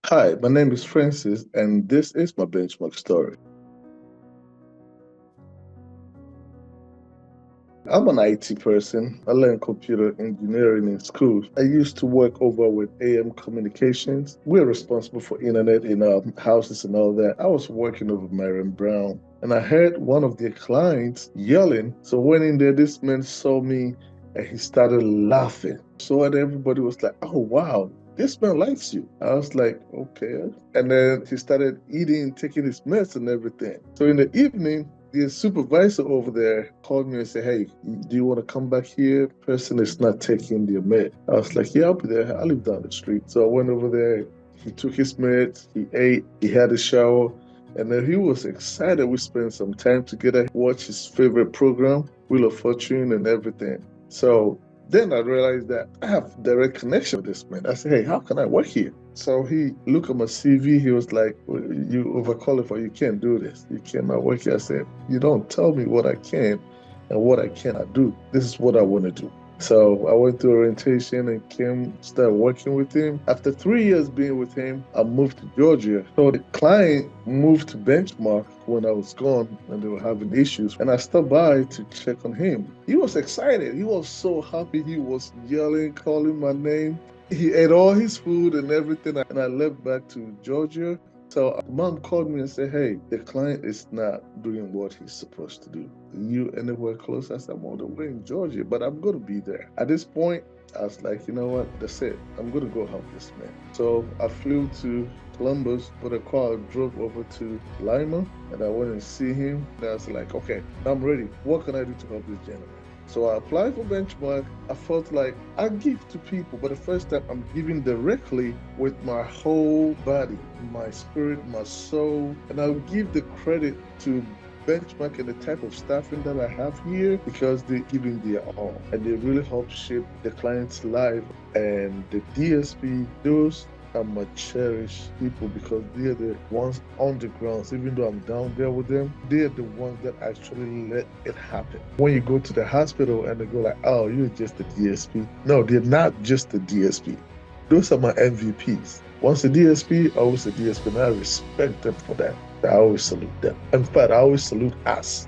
Hi, my name is Francis, and this is my benchmark story. I'm an IT person. I learned computer engineering in school. I used to work over with AM Communications. We're responsible for internet in our houses and all that. I was working over Marion Brown, and I heard one of their clients yelling. So went in there, this man saw me, and he started laughing. So and everybody was like, "Oh wow, this man likes you." I was like, okay. And then he started eating, taking his meds and everything. So in the evening, the supervisor over there called me and said, "Hey, do you want to come back here? Person is not taking their med." I was like, "Yeah, I'll be there. I live down the street." So I went over there. He took his meds, he ate, he had a shower, and then he was excited. We spent some time together, watched his favorite program, Wheel of Fortune and everything. So then I realized that I have direct connection with this man. I said, "Hey, how can I work here?" So he looked at my CV. He was like, "Well, you overqualified. You can't do this. You cannot work here." I said, "You don't tell me what I can and what I cannot do. This is what I want to do." So I went through orientation and started working with him. After 3 years being with him, I moved to Georgia. So the client moved to Benchmark when I was gone and they were having issues. And I stopped by to check on him. He was excited. He was so happy. He was yelling, calling my name. He ate all his food and everything. And I left back to Georgia. So mom called me and said, "Hey, the client is not doing what he's supposed to do. You anywhere close?" I said, "I'm all the way in Georgia, but I'm going to be there." At this point, I was like, you know what? That's it. I'm going to go help this man. So I flew to Columbus, but a car drove over to Lima, and I went and see him. And I was like, okay, I'm ready. What can I do to help this gentleman? So I applied for Benchmark. I felt like I give to people, but the first time I'm giving directly with my whole body, my spirit, my soul, and I'll give the credit to Benchmark and the type of staffing that I have here because they're giving their all and they really help shape the client's life. And the DSP, those are my cherished people because they're the ones on the ground. So even though I'm down there with them, they're the ones that actually let it happen. When you go to the hospital and they go like, "Oh, you're just a DSP." No, they're not just a DSP. Those are my MVPs. Once a DSP, always a DSP, and I respect them for that. I always salute them. In fact, I always salute us